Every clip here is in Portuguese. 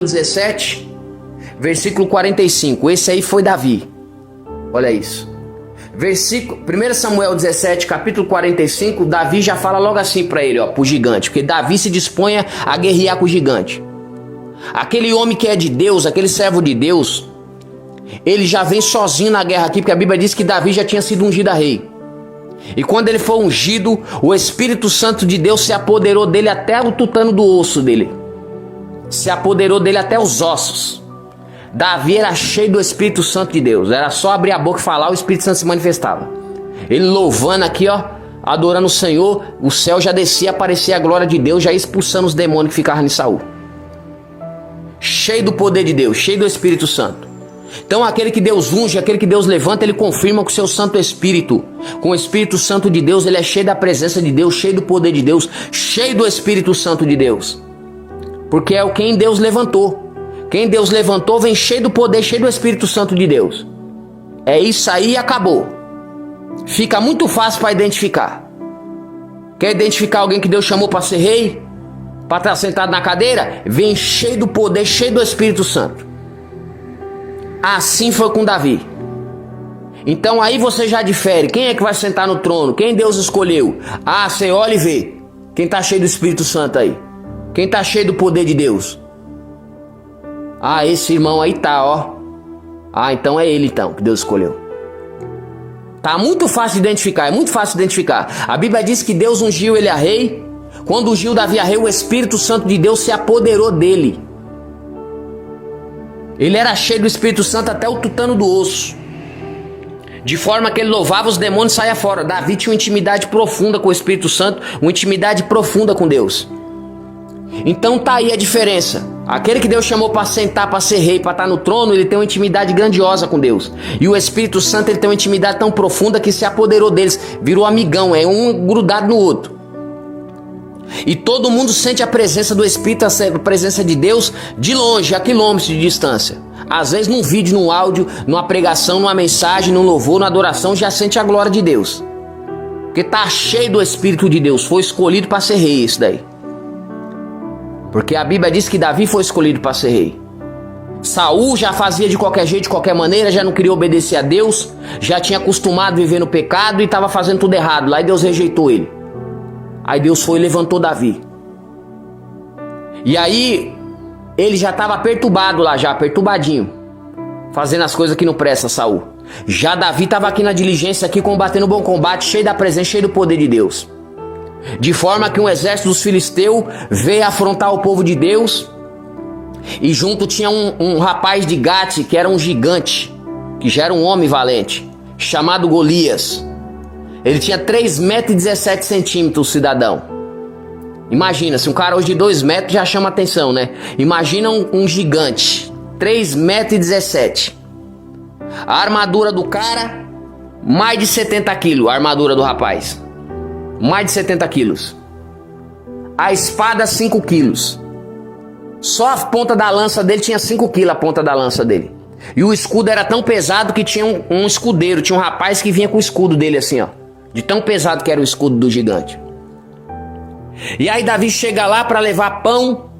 17, versículo 45. Esse aí foi Davi. Olha isso. Versículo 1 Samuel 17, capítulo 45. Davi já fala logo assim para ele, pro gigante, porque Davi se disponha a guerrear com o gigante. Aquele homem que é de Deus, aquele servo de Deus, ele já vem sozinho na guerra aqui, porque a Bíblia diz que Davi já tinha sido ungido a rei. E quando ele foi ungido, o Espírito Santo de Deus se apoderou dele até o tutano do osso dele. Se apoderou dele até os ossos. Davi era cheio do Espírito Santo de Deus. Era só abrir a boca e falar, o Espírito Santo se manifestava. Ele louvando aqui, adorando o Senhor, o céu já descia, aparecia a glória de Deus, já expulsando os demônios que ficavam em Saul. Cheio do poder de Deus, cheio do Espírito Santo. Então aquele que Deus unge, aquele que Deus levanta, ele confirma com o seu Santo Espírito. Com o Espírito Santo de Deus, ele é cheio da presença de Deus, cheio do poder de Deus, cheio do Espírito Santo de Deus. Porque é o quem Deus levantou. Quem Deus levantou vem cheio do poder, cheio do Espírito Santo de Deus. É isso aí e acabou. Fica muito fácil para identificar. Quer identificar alguém que Deus chamou para ser rei? Para estar sentado na cadeira? Vem cheio do poder, cheio do Espírito Santo. Assim foi com Davi. Então aí você já difere. Quem é que vai sentar no trono? Quem Deus escolheu? Você olha e vê. Quem está cheio do Espírito Santo aí? Quem está cheio do poder de Deus? Esse irmão aí tá, então é ele então que Deus escolheu. Tá muito fácil de identificar, é muito fácil de identificar. A Bíblia diz que Deus ungiu ele a rei. Quando ungiu Davi a rei, o Espírito Santo de Deus se apoderou dele. Ele era cheio do Espírito Santo até o tutano do osso. De forma que ele louvava, os demônios saiam fora. Davi tinha uma intimidade profunda com o Espírito Santo, uma intimidade profunda com Deus. Então tá aí a diferença. Aquele que Deus chamou para sentar, para ser rei, para estar no trono, ele tem uma intimidade grandiosa com Deus. E o Espírito Santo, ele tem uma intimidade tão profunda que se apoderou deles, virou amigão, é um grudado no outro. E todo mundo sente a presença do Espírito, a presença de Deus de longe, a quilômetros de distância. Às vezes num vídeo, num áudio, numa pregação, numa mensagem, num louvor, numa adoração, já sente a glória de Deus. Porque tá cheio do Espírito de Deus, foi escolhido para ser rei esse daí. Porque a Bíblia diz que Davi foi escolhido para ser rei. Saul já fazia de qualquer jeito, de qualquer maneira, já não queria obedecer a Deus, já tinha acostumado a viver no pecado e estava fazendo tudo errado. Lá e Deus rejeitou ele. Aí Deus foi e levantou Davi. E aí ele já estava perturbado lá, já perturbadinho, fazendo as coisas que não presta, Saul. Já Davi estava aqui na diligência, aqui combatendo o bom combate, cheio da presença, cheio do poder de Deus. De forma que um exército dos filisteus veio afrontar o povo de Deus. E junto tinha um rapaz de Gate, que era um gigante, que já era um homem valente, chamado Golias. Ele tinha 3,17 m, o cidadão. Imagina, se um cara hoje de 2 metros já chama atenção, né? Imagina um gigante, 3,17 m. A armadura do cara, mais de 70 quilos, a armadura do rapaz. Mais de 70 quilos. A espada 5 quilos. Só a ponta da lança dele tinha 5 quilos, a ponta da lança dele. E o escudo era tão pesado que tinha um escudeiro, tinha um rapaz que vinha com o escudo dele assim, de tão pesado que era o escudo do gigante. E aí Davi chega lá para levar pão,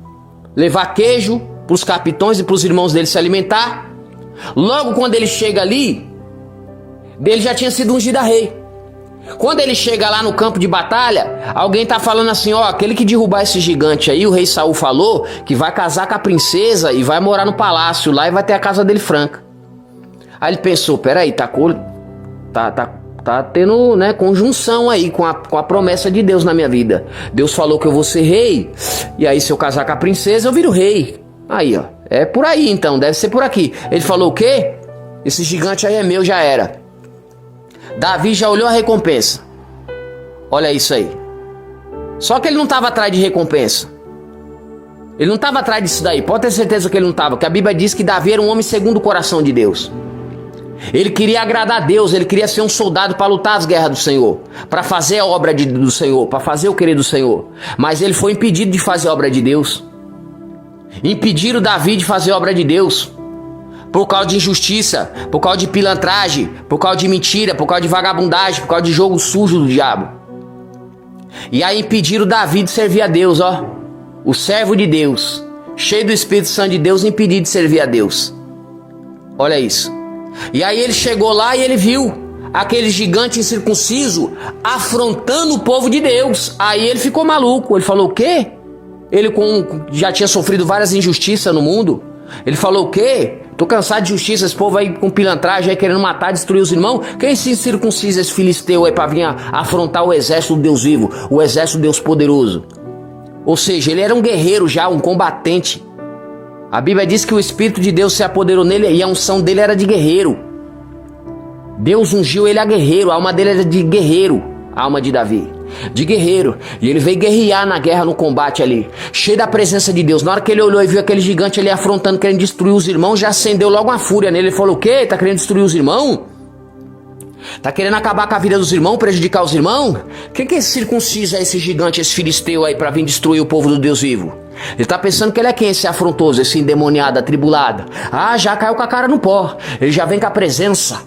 levar queijo para os capitões e para os irmãos dele se alimentar. Logo quando ele chega ali, dele já tinha sido ungido a rei. Quando ele chega lá no campo de batalha, alguém tá falando assim, aquele que derrubar esse gigante aí, o rei Saul falou que vai casar com a princesa e vai morar no palácio lá e vai ter a casa dele franca. Aí ele pensou, peraí, tá tendo, né, conjunção aí com a promessa de Deus na minha vida. Deus falou que eu vou ser rei, e aí se eu casar com a princesa eu viro rei. Aí, é por aí então, deve ser por aqui. Ele falou o quê? Esse gigante aí é meu, já era. Davi já olhou a recompensa. Olha isso aí. Só que ele não estava atrás de recompensa. Ele não estava atrás disso daí. Pode ter certeza que ele não estava. Que a Bíblia diz que Davi era um homem segundo o coração de Deus. Ele queria agradar a Deus. Ele queria ser um soldado para lutar as guerras do Senhor, para fazer a obra do Senhor, para fazer o querer do Senhor. Mas ele foi impedido de fazer a obra de Deus. Impediram Davi de fazer a obra de Deus. Por causa de injustiça, por causa de pilantragem, por causa de mentira, por causa de vagabundagem, por causa de jogo sujo do diabo. E aí impediram Davi de servir a Deus, o servo de Deus, cheio do Espírito Santo de Deus, impedido de servir a Deus. Olha isso. E aí ele chegou lá e ele viu aquele gigante incircunciso afrontando o povo de Deus. Aí ele ficou maluco. Ele falou: o quê? Ele já tinha sofrido várias injustiças no mundo. Ele falou: o quê? Tô cansado de justiça, esse povo aí com pilantragem, aí querendo matar, destruir os irmãos. Quem se circuncisa esse filisteu aí pra vir afrontar o exército do Deus vivo, o exército do Deus poderoso? Ou seja, ele era um guerreiro já, um combatente. A Bíblia diz que o Espírito de Deus se apoderou nele e a unção dele era de guerreiro. Deus ungiu ele a guerreiro, a alma dele era de guerreiro, a alma de Davi, de guerreiro. E ele veio guerrear na guerra, no combate ali, cheio da presença de Deus. Na hora que ele olhou e viu aquele gigante ali afrontando, querendo destruir os irmãos, já acendeu logo uma fúria nele. Ele falou: o quê? Tá querendo destruir os irmãos? Tá querendo acabar com a vida dos irmãos, prejudicar os irmãos? Quem que circuncisa esse gigante, esse filisteu aí pra vir destruir o povo do Deus vivo? Ele tá pensando que ele é quem? Esse afrontoso, esse endemoniado, atribulado. Ah, já caiu com a cara no pó. Ele já vem com a presença.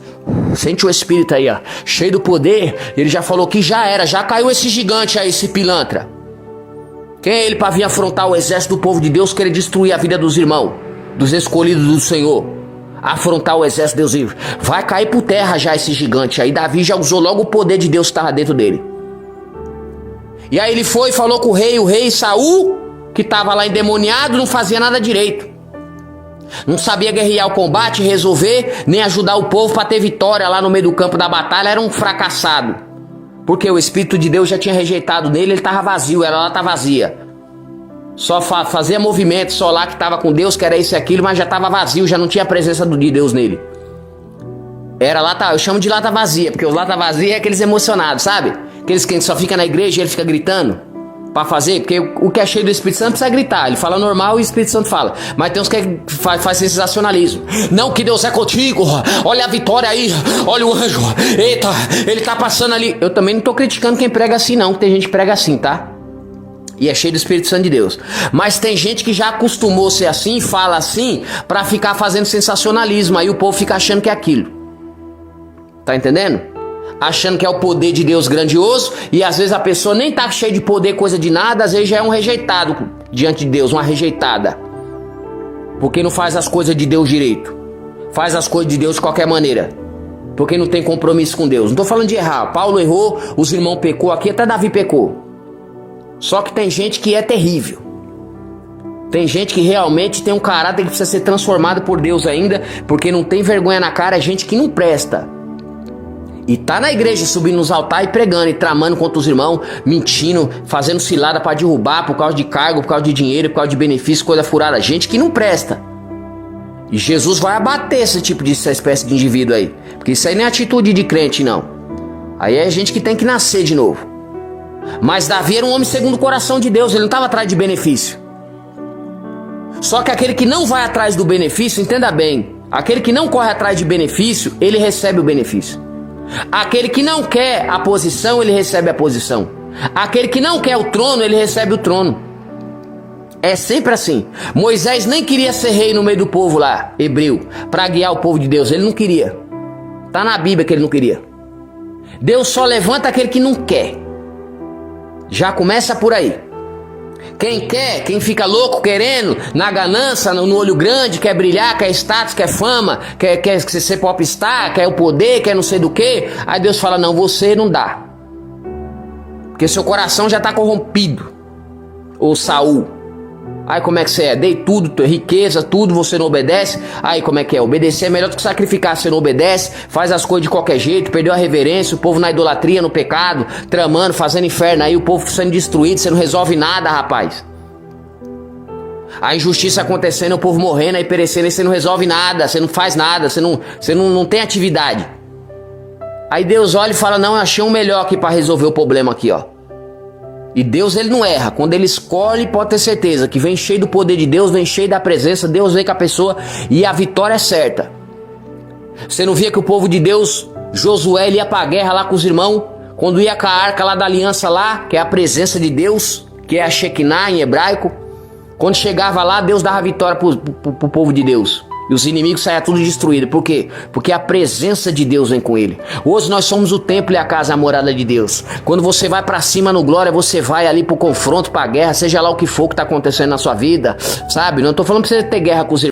Sente o Espírito aí, ó, cheio do poder. Ele já falou que já era, já caiu esse gigante aí, esse pilantra. Quem é ele pra vir afrontar o exército do povo de Deus, querer destruir a vida dos irmãos, dos escolhidos do Senhor? Afrontar o exército de Deus vivo. Vai cair por terra já esse gigante aí. Davi já usou logo o poder de Deus que estava dentro dele. E aí ele foi e falou com o rei Saul, que estava lá endemoniado, não fazia nada direito. Não sabia guerrear o combate, resolver, nem ajudar o povo para ter vitória lá no meio do campo da batalha. Era um fracassado. Porque o Espírito de Deus já tinha rejeitado nele, ele estava vazio, ela lá estava vazia. Só fazia movimento, só lá que estava com Deus, que era isso e aquilo, mas já estava vazio, já não tinha a presença de Deus nele. Era lata, eu chamo de lata vazia, porque os lata vazia é aqueles emocionados, sabe? Aqueles que só fica na igreja e ele fica gritando pra fazer, porque o que é cheio do Espírito Santo precisa gritar. Ele fala normal e o Espírito Santo fala. Mas tem uns que faz sensacionalismo. Não, que Deus é contigo, olha a vitória aí, olha o anjo, eita, ele tá passando ali. Eu também não tô criticando quem prega assim não, que tem gente que prega assim, tá? E é cheio do Espírito Santo de Deus. Mas tem gente que já acostumou ser assim, fala assim, pra ficar fazendo sensacionalismo. Aí o povo fica achando que é aquilo. Tá entendendo? Achando que é o poder de Deus grandioso. E às vezes a pessoa nem tá cheia de poder, coisa de nada. Às vezes já é um rejeitado diante de Deus, uma rejeitada. Porque não faz as coisas de Deus direito. Faz as coisas de Deus de qualquer maneira. Porque não tem compromisso com Deus. Não tô falando de errar. Paulo errou, os irmãos pecou aqui, até Davi pecou. Só que tem gente que é terrível. Tem gente que realmente tem um caráter que precisa ser transformado por Deus ainda, porque não tem vergonha na cara, é gente que não presta. E tá na igreja subindo nos altares e pregando e tramando contra os irmãos, mentindo, fazendo cilada para derrubar por causa de cargo, por causa de dinheiro, por causa de benefício, coisa furada. Gente que não presta. E Jesus vai abater essa espécie de indivíduo aí. Porque isso aí não é atitude de crente, não. Aí é gente que tem que nascer de novo. Mas Davi era um homem segundo o coração de Deus, ele não estava atrás de benefício. Só que aquele que não vai atrás do benefício, entenda bem, aquele que não corre atrás de benefício, ele recebe o benefício. Aquele que não quer a posição, ele recebe a posição. Aquele que não quer o trono, ele recebe o trono. É sempre assim. Moisés nem queria ser rei no meio do povo lá, hebreu, para guiar o povo de Deus, ele não queria. Tá na Bíblia que ele não queria. Deus só levanta aquele que não quer. Já começa por aí. Quem quer, quem fica louco querendo, na ganância, no olho grande, quer brilhar, quer status, quer fama, quer ser popstar, quer o poder, quer não sei do que. Aí Deus fala: não, você não dá. Porque seu coração já está corrompido. Ô Saul. Aí como é que você é? Dei tudo, riqueza, tudo, você não obedece. Aí como é que é? Obedecer é melhor do que sacrificar. Você não obedece, faz as coisas de qualquer jeito, perdeu a reverência, o povo na idolatria, no pecado, tramando, fazendo inferno. Aí o povo sendo destruído, você não resolve nada, rapaz. A injustiça acontecendo, o povo morrendo, aí perecendo, aí você não resolve nada, você não faz nada, você não tem atividade. Aí Deus olha e fala: não, eu achei um melhor aqui para resolver o problema aqui, ó. E Deus, ele não erra. Quando ele escolhe, pode ter certeza que vem cheio do poder de Deus, vem cheio da presença, Deus vem com a pessoa e a vitória é certa. Você não via que o povo de Deus, Josué, ele ia pra guerra lá com os irmãos, quando ia com a arca lá da aliança lá, que é a presença de Deus, que é a Shekinah em hebraico. Quando chegava lá, Deus dava vitória pro povo de Deus. E os inimigos saiam tudo destruídos. Por quê? Porque a presença de Deus vem com ele. Hoje nós somos o templo e a casa, a morada de Deus. Quando você vai pra cima no glória, você vai ali pro confronto, pra guerra, seja lá o que for que tá acontecendo na sua vida, sabe? Não tô falando pra você ter guerra com os